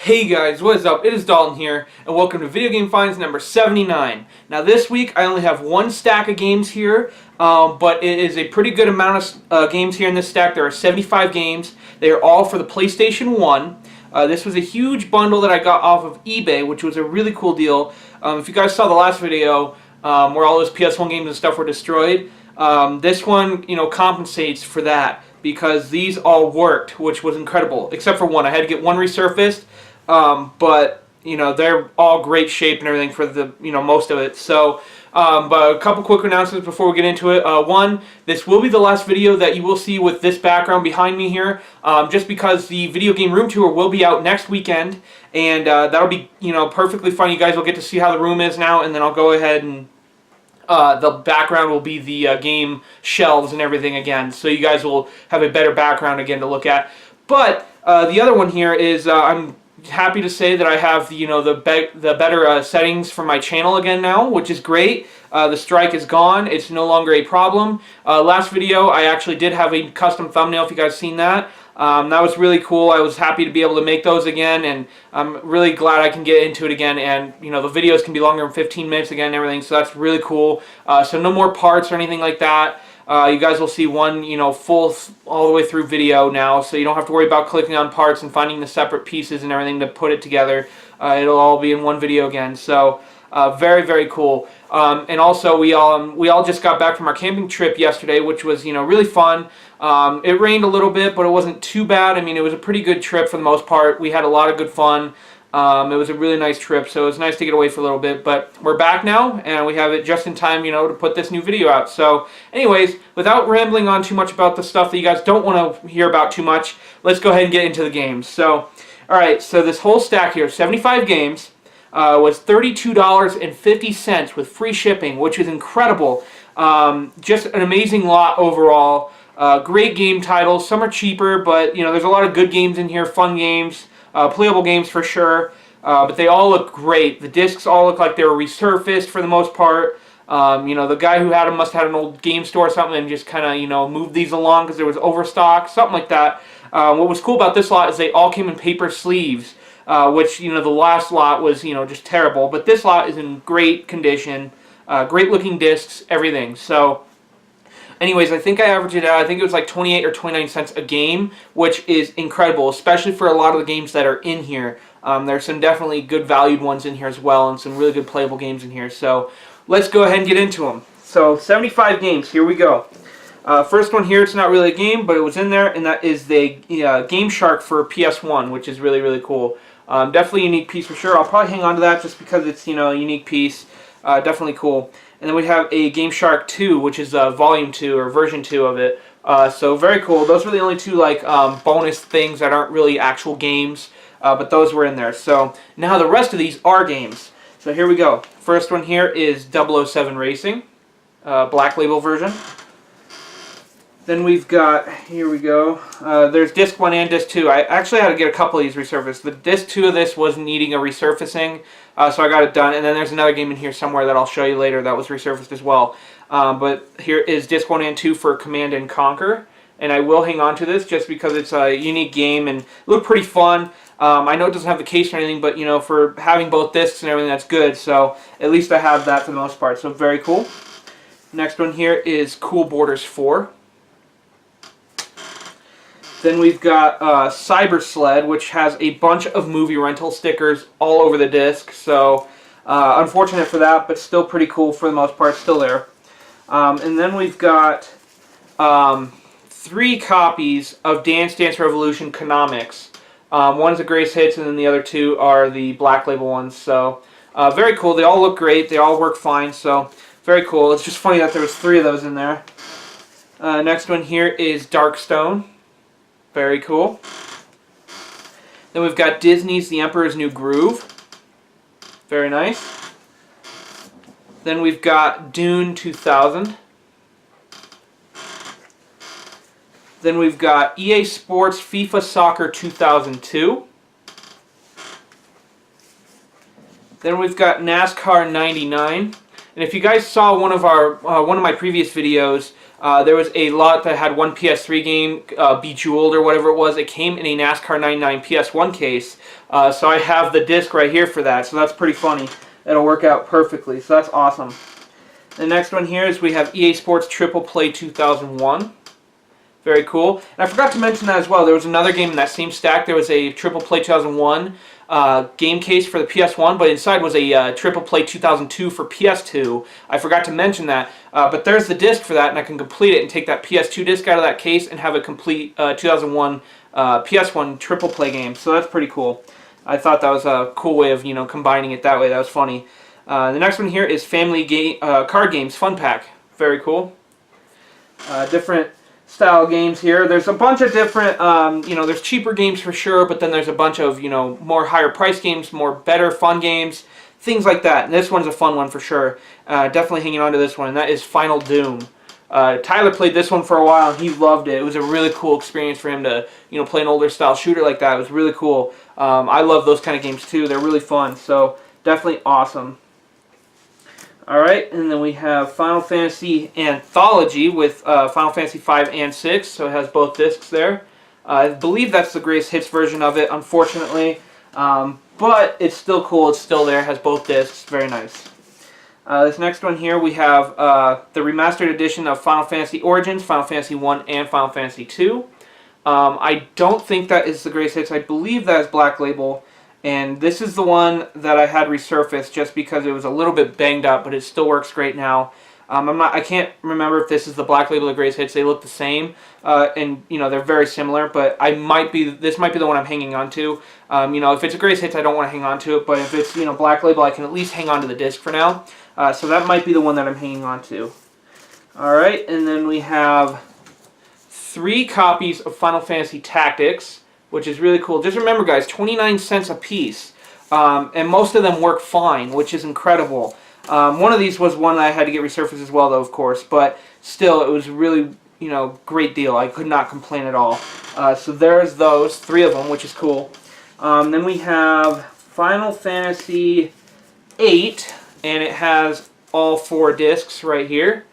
Hey guys, what is up? It is Dalton here, and welcome to Video Game Finds number 79. Now this week I only have one stack of games here, but it is a pretty good amount of games here in this stack. There are 75 games. They are all for the PlayStation 1. This was a huge bundle that I got off of eBay, which was a really cool deal. If you guys saw the last video where all those PS1 games and stuff were destroyed, this one, compensates for that, because these all worked, which was incredible, except for one. I had to get one resurfaced, but they're all great shape and everything for the most of it. So, but a couple quick announcements before we get into it. One, this will be the last video that you will see with this background behind me here, just because the video game room tour will be out next weekend, and that'll be perfectly fun. You guys will get to see how the room is now, and then I'll go ahead and the background will be the game shelves and everything again, so you guys will have a better background again to look at. But the other one here is I'm happy to say that I have the better settings for my channel again now, which is great. The strike is gone; it's no longer a problem. Last video I actually did have a custom thumbnail. If you guys seen that. That was really cool. I was happy to be able to make those again, and I'm really glad I can get into it again. And the videos can be longer than 15 minutes again and everything, so that's really cool. So no more parts or anything like that. You guys will see one full all the way through video now, so you don't have to worry about clicking on parts and finding the separate pieces and everything to put it together. It'll all be in one video again. So very, very cool. And also we all just got back from our camping trip yesterday, which was really fun. It rained a little bit, but it wasn't too bad. I mean, it was a pretty good trip for the most part. We had a lot of good fun. It was a really nice trip, so it was nice to get away for a little bit. But we're back now, and we have it just in time, to put this new video out. So, anyways, without rambling on too much about the stuff that you guys don't want to hear about too much, let's go ahead and get into the games. So, all right, so this whole stack here, 75 games, was $32.50 with free shipping, which is incredible. Just an amazing lot overall. Great game titles. Some are cheaper, but there's a lot of good games in here, fun games, playable games for sure. But they all look great. The discs all look like they were resurfaced for the most part. The guy who had them must have had an old game store or something and just kind of moved these along because there was overstock, something like that. What was cool about this lot is they all came in paper sleeves, which the last lot was just terrible. But this lot is in great condition, great looking discs, everything. So. Anyways, I think I averaged it out. I think it was like 28 or 29 cents a game, which is incredible, especially for a lot of the games that are in here. There's some definitely good valued ones in here as well, and some really good playable games in here. So let's go ahead and get into them. So 75 games, here we go. First one here, it's not really a game, but it was in there, and that is the Game Shark for PS1, which is really, really cool. Definitely a unique piece for sure. I'll probably hang on to that just because it's a unique piece. Definitely cool. And then we have a Game Shark 2, which is Volume 2 or Version 2 of it. So very cool. Those were the only two bonus things that aren't really actual games, but those were in there. So now the rest of these are games. So here we go. First one here is 007 Racing, Black Label version. Then we've got, here we go, there's Disc 1 and Disc 2. I actually had to get a couple of these resurfaced. The Disc 2 of this was needing a resurfacing, so I got it done. And then there's another game in here somewhere that I'll show you later that was resurfaced as well. But here is Disc 1 and 2 for Command and Conquer. And I will hang on to this just because it's a unique game and it looked pretty fun. I know it doesn't have the case or anything, but for having both discs and everything, that's good. So at least I have that for the most part. So very cool. Next one here is Cool Borders 4. Then we've got Cyber Sled, which has a bunch of movie rental stickers all over the disc. So unfortunate for that, but still pretty cool for the most part, still there. And then we've got 3 copies of Dance Dance Revolution Economics. One's the Grace Hits, and then the other 2 are the Black Label ones. So very cool. They all look great. They all work fine. So very cool. It's just funny that there was 3 of those in there. Next one here is Darkstone. Very cool. Then we've got Disney's The Emperor's New Groove. Very nice. Then we've got Dune 2000. Then we've got EA Sports FIFA Soccer 2002. Then we've got NASCAR 99. And if you guys saw one of my previous videos, there was a lot that had one PS3 game, Bejeweled or whatever it was. It came in a NASCAR 99 PS1 case. So I have the disc right here for that, so that's pretty funny. It'll work out perfectly, so that's awesome. The next one here is we have EA Sports Triple Play 2001. Very cool. And I forgot to mention that as well. There was another game in that same stack. There was a Triple Play 2001 game case for the PS1, but inside was a Triple Play 2002 for PS2. I forgot to mention that. But there's the disc for that, and I can complete it and take that PS2 disc out of that case and have a complete 2001 PS1 Triple Play game. So that's pretty cool. I thought that was a cool way of combining it that way. That was funny. The next one here is Family Card Games Fun Pack. Very cool. Different style games here. There's a bunch of different, there's cheaper games for sure, but then there's a bunch of, more higher price games, more better fun games, things like that. And this one's a fun one for sure. Definitely hanging on to this one, and that is Final Doom. Tyler played this one for a while, and he loved it. It was a really cool experience for him to, play an older style shooter like that. It was really cool. I love those kind of games too. They're really fun, so definitely awesome. Alright, and then we have Final Fantasy Anthology with Final Fantasy 5 and 6, so it has both discs there. I believe that's the Greatest Hits version of it, unfortunately, but it's still cool, it's still there, it has both discs, very nice. This next one here, we have the remastered edition of Final Fantasy Origins, Final Fantasy 1, and Final Fantasy 2. I don't think that is the Greatest Hits, I believe that is Black Label. And this is the one that I had resurfaced just because it was a little bit banged up, but it still works great now. I can't remember if this is the Black Label or Greatest Hits. They look the same, and they're very similar. But this might be the one I'm hanging on to. If it's a Greatest Hits, I don't want to hang on to it. But if it's Black Label, I can at least hang on to the disc for now. So that might be the one that I'm hanging on to. All right, and then we have 3 copies of Final Fantasy Tactics, which is really cool. Just remember, guys, 29 cents a piece, and most of them work fine, which is incredible. One of these was one that I had to get resurfaced as well, though, of course, but still, it was really, great deal. I could not complain at all. So there's those, 3 of them, which is cool. Then we have Final Fantasy VIII, and it has all 4 discs right here.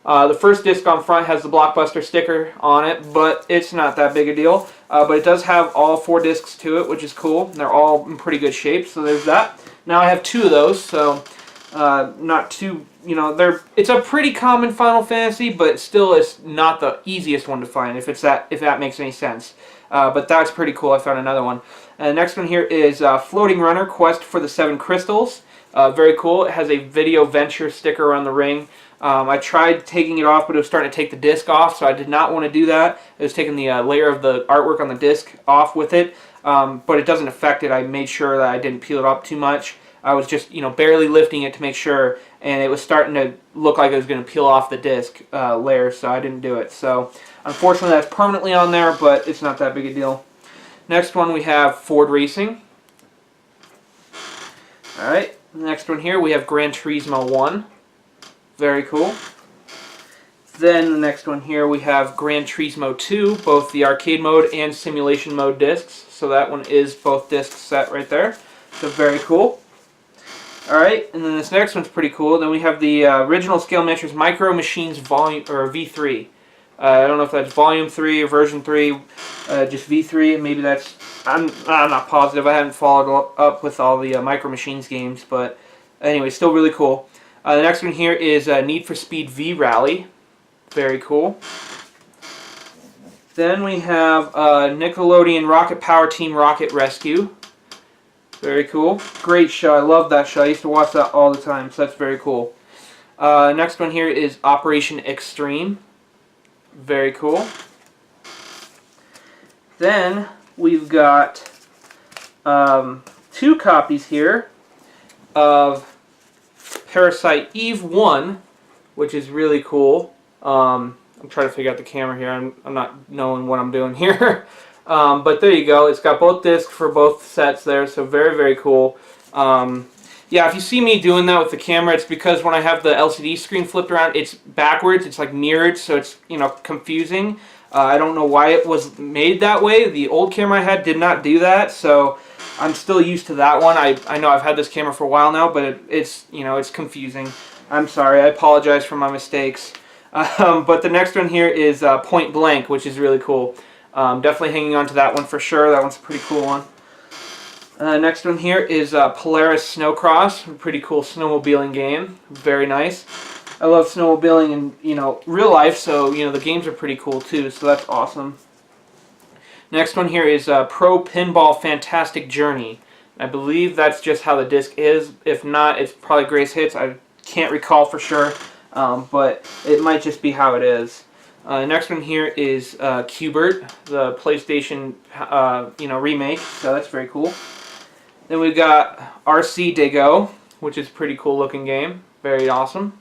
The first disc on front has the Blockbuster sticker on it, but it's not that big a deal. But it does have all 4 discs to it, which is cool. They're all in pretty good shape, so there's that. Now I have 2 of those, so not too, it's a pretty common Final Fantasy, but still it's not the easiest one to find, if that makes any sense. But that's pretty cool. I found another one. And the next one here is Floating Runner Quest for the 7 Crystals. Very cool. It has a Video Venture sticker on the ring. I tried taking it off, but it was starting to take the disc off, so I did not want to do that. It was taking the layer of the artwork on the disc off with it, but it doesn't affect it. I made sure that I didn't peel it up too much. I was just, barely lifting it to make sure, and it was starting to look like it was going to peel off the disc layer, so I didn't do it. So, unfortunately, that's permanently on there, but it's not that big a deal. Next one, we have Ford Racing. Alright, next one here, we have Gran Turismo 1. Very cool. Then the next one here we have Gran Turismo 2, both the arcade mode and simulation mode discs. So that one is both discs set right there. So very cool. Alright, and then this next one's pretty cool. Then we have the original Scale Miniatures Micro Machines Volume or V3. I don't know if that's Volume 3 or Version 3, just V3. Maybe that's, I'm not positive. I haven't followed up with all the Micro Machines games, but anyway, still really cool. The next one here is Need for Speed V Rally. Very cool. Then we have Nickelodeon Rocket Power Team Rocket Rescue. Very cool. Great show. I love that show. I used to watch that all the time, so that's very cool. Next one here is Operation Extreme. Very cool. Then we've got 2 copies here of Parasite Eve 1, which is really cool. I'm trying to figure out the camera here. I'm not knowing what I'm doing here. But there you go. It's got both discs for both sets there, so very, very cool. Yeah, if you see me doing that with the camera, it's because when I have the LCD screen flipped around, it's backwards. It's like mirrored, so it's confusing. I don't know why it was made that way. The old camera I had did not do that, so I'm still used to that one. I know I've had this camera for a while now, but it's confusing. I'm sorry. I apologize for my mistakes. But the next one here is Point Blank, which is really cool. Definitely hanging on to that one for sure. That one's a pretty cool one. Next one here is Polaris Snowcross, a pretty cool snowmobiling game. Very nice. I love snowmobiling in real life, so the games are pretty cool too. So that's awesome. Next one here is Pro Pinball Fantastic Journey. I believe that's just how the disc is. If not, it's probably Greatest Hits. I can't recall for sure, but it might just be how it is. Next one here is Q*bert, the PlayStation remake. So that's very cool. Then we've got RC Dago, which is a pretty cool looking game. Very awesome.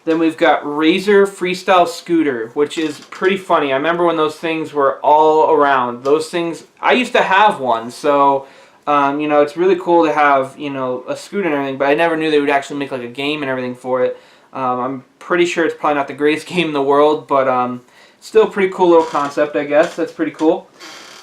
Then we've got Razor Freestyle Scooter, which is pretty funny. I remember when those things were all around. Those things, I used to have one, so it's really cool to have a scooter and everything. But I never knew they would actually make like a game and everything for it. I'm pretty sure it's probably not the greatest game in the world, but still a pretty cool little concept, I guess. That's pretty cool.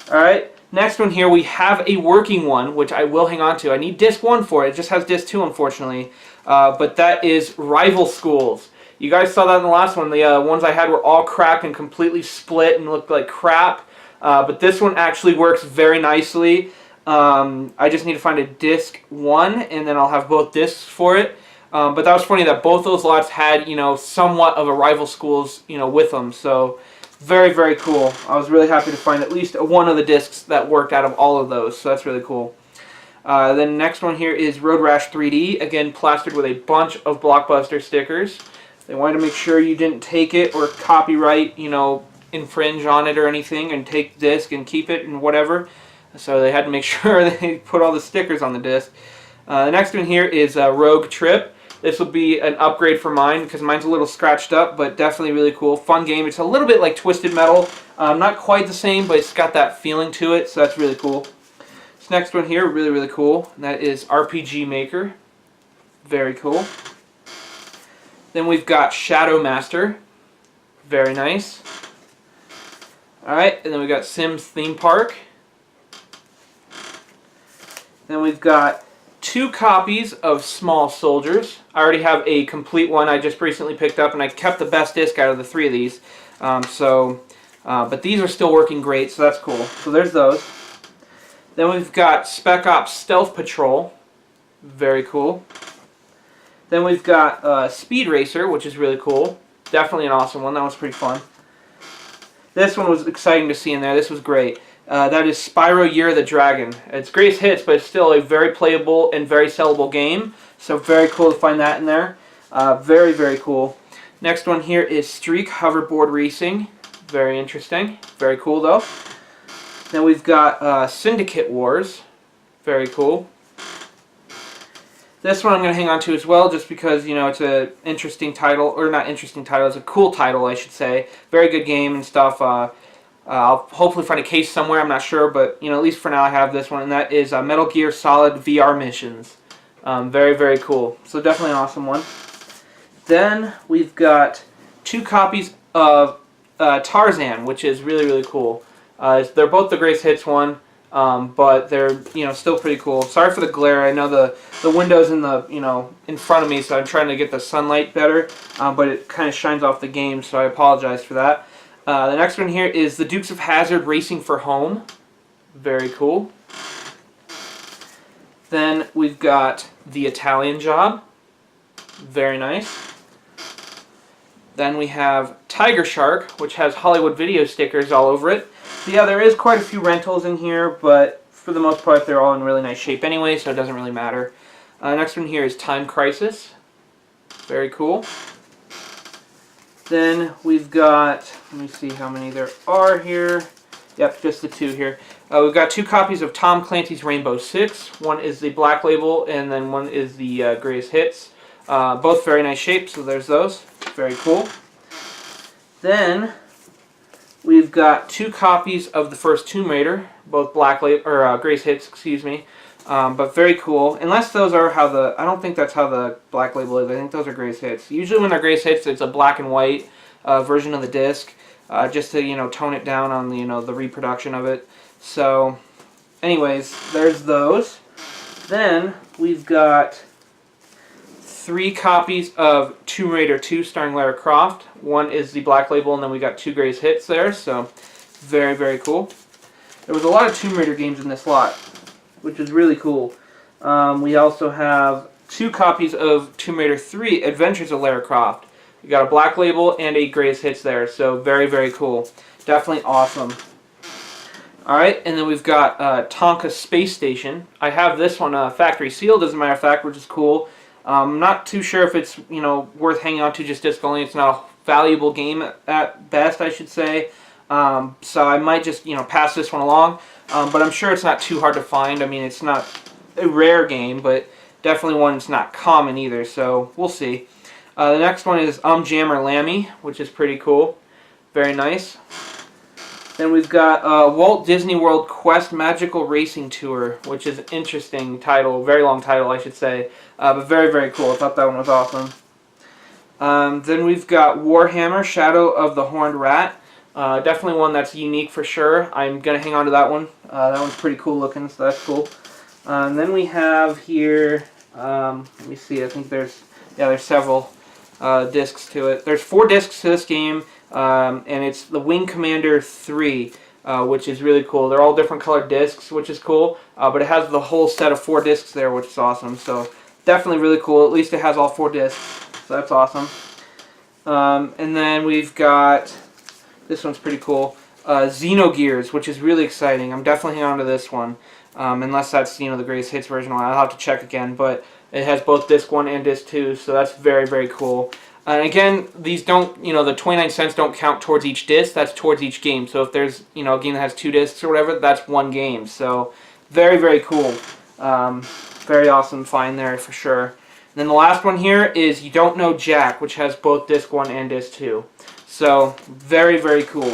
All right. Next one here, we have a working one, which I will hang on to. I need disc 1 for it. It just has disc 2, unfortunately. But that is Rival Schools. You guys saw that in the last one. The ones I had were all cracked and completely split and looked like crap. But this one actually works very nicely. I just need to find a disc 1, and then I'll have both discs for it. But that was funny that both those lots had, somewhat of a Rival Schools, with them. So very, very cool. I was really happy to find at least one of the discs that worked out of all of those. So that's really cool. Then next one here is Road Rash 3D. Again, plastered with a bunch of Blockbuster stickers. They wanted to make sure you didn't take it or copyright, infringe on it or anything and take the disc and keep it and whatever. So they had to make sure they put all the stickers on the disc. The next one here is Rogue Trip. This will be an upgrade for mine because mine's a little scratched up, but definitely really cool. Fun game. It's a little bit like Twisted Metal. Not quite the same, but it's got that feeling to it, so that's really cool. This next one here, really, really cool. And that is RPG Maker. Very cool. Then we've got Shadow Master. Very nice. Alright, and then we've got Sims Theme Park. Then we've got 2 copies of Small Soldiers. I already have a complete one I just recently picked up, and I kept the best disc out of the 3 of these. But these are still working great, so that's cool. So there's those. Then we've got Spec Ops Stealth Patrol. Very cool. Then we've got Speed Racer, which is really cool. Definitely an awesome one. That was pretty fun. This one was exciting to see in there. This was great. That is Spyro Year of the Dragon. It's greatest hits, but it's still a very playable and very sellable game. So very cool to find that in there. Very, very cool. Next one here is Streak Hoverboard Racing. Very interesting. Very cool, though. Then we've got Syndicate Wars. Very cool. This one I'm going to hang on to as well, just because, it's an interesting title. Or not interesting title, it's a cool title, I should say. Very good game and stuff. I'll hopefully find a case somewhere, I'm not sure, but at least for now I have this one, and that is Metal Gear Solid VR Missions. Very, very cool. So definitely an awesome one. Then we've got 2 copies of Tarzan, which is really, really cool. They're both the greatest hits one, but they're still pretty cool. Sorry for the glare. I know the window's in the in front of me, so I'm trying to get the sunlight better, but it kind of shines off the game, so I apologize for that. The next one here is the Dukes of Hazzard Racing for Home. Very cool. Then we've got The Italian Job. Very nice. Then we have Tiger Shark, which has Hollywood Video stickers all over it. So yeah, there is quite a few rentals in here, but for the most part they're all in really nice shape anyway, so it doesn't really matter. Next one here is Time Crisis. Very cool. Then we've got, let me see how many there are here. Yep, just the 2 here. We've got 2 copies of Tom Clancy's Rainbow Six. One is the Black Label, and then one is the Greatest Hits. Both very nice shapes, so there's those. Very cool. Then we've got 2 copies of the first Tomb Raider, both Black Label or Greatest Hits, excuse me. But very cool. Unless those are how the, I don't think that's how the Black Label is. I think those are Greatest Hits. Usually when they're Greatest Hits, it's a black and white version of the disc, just to tone it down on the the reproduction of it. So, anyways, there's those. Then we've got 3 copies of Tomb Raider 2 starring Lara Croft. One is the Black Label, and then we got 2 Greatest Hits there. So, very, very cool. There was a lot of Tomb Raider games in this lot. which is really cool. We also have 2 copies of Tomb Raider 3 Adventures of Lara Croft. You got a black label and a greatest hits there, so very, very cool. Definitely awesome. Alright, and then we've got Tonka Space Station. I have this one factory sealed, as a matter of fact, which is cool. I'm not too sure if it's, worth hanging on to just disc only. It's not a valuable game at best, I should say. So I might just, pass this one along. But I'm sure it's not too hard to find. I mean, it's not a rare game, but definitely one that's not common either, so we'll see. The next one is Jammer Lammy, which is pretty cool. Very nice. Then we've got Walt Disney World Quest Magical Racing Tour, which is an interesting title, very long title I should say, but very, very cool. I thought that one was awesome. Then we've got Warhammer Shadow of the Horned Rat. Definitely one that's unique for sure. I'm going to hang on to that one. That one's pretty cool looking, so that's cool. And then we have here, let me see, I think there's several discs to it. There's 4 discs to this game, and it's the Wing Commander 3, which is really cool. They're all different colored discs, which is cool, but it has the whole set of 4 discs there, which is awesome. So definitely really cool. At least it has all 4 discs, so that's awesome. And then we've got, this one's pretty cool, Xenogears, which is really exciting. I'm definitely hanging on to this one, unless that's the greatest hits version. I'll have to check again, but it has both disc 1 and disc 2, so that's very, very cool. And again, these don't, the 29 cents don't count towards each disc. That's towards each game. So if there's, a game that has 2 discs or whatever, that's 1 game. So very, very cool. Very awesome find there for sure. And then the last one here is You Don't Know Jack, which has both disc 1 and disc 2. So very, very cool.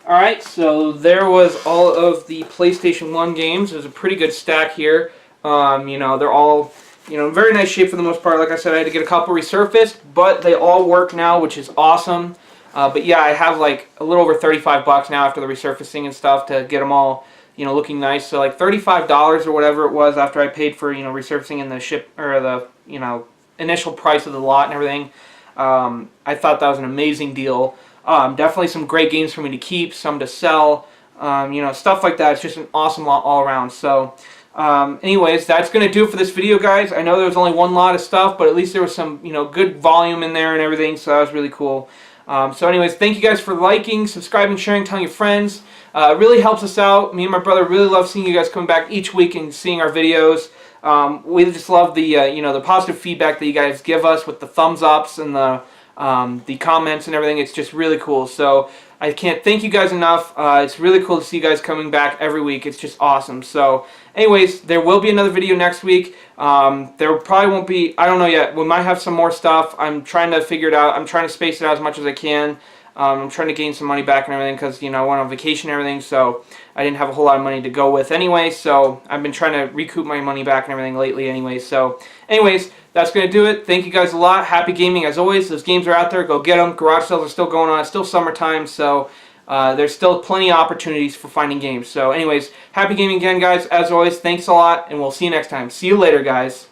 Alright, so there was all of the PlayStation 1 games. There's a pretty good stack here. They're all, in very nice shape for the most part. Like I said, I had to get a couple resurfaced, but they all work now, which is awesome. But yeah, I have like a little over $35 now after the resurfacing and stuff to get them all, looking nice. So like $35 or whatever it was after I paid for, resurfacing and the ship, or the, initial price of the lot and everything. I thought that was an amazing deal. Definitely some great games for me to keep, some to sell, stuff like that. It's just an awesome lot all around. So anyways, that's going to do it for this video, guys. I know there was only one lot of stuff, but at least there was some, good volume in there and everything, so that was really cool. So anyways, thank you guys for liking, subscribing, sharing, telling your friends. It really helps us out. Me and my brother really love seeing you guys coming back each week and seeing our videos. We just love the, the positive feedback that you guys give us with the thumbs ups and the comments and everything. It's just really cool. So I can't thank you guys enough. It's really cool to see you guys coming back every week. It's just awesome. So anyways, there will be another video next week. There probably won't be, I don't know yet. We might have some more stuff. I'm trying to figure it out. I'm trying to space it out as much as I can. I'm trying to gain some money back and everything because, I went on vacation and everything, so I didn't have a whole lot of money to go with anyway, so I've been trying to recoup my money back and everything lately anyway. So anyways, that's going to do it. Thank you guys a lot. Happy gaming as always. Those games are out there. Go get them. Garage sales are still going on. It's still summertime, so there's still plenty of opportunities for finding games. So anyways, happy gaming again, guys. As always, thanks a lot, and we'll see you next time. See you later, guys.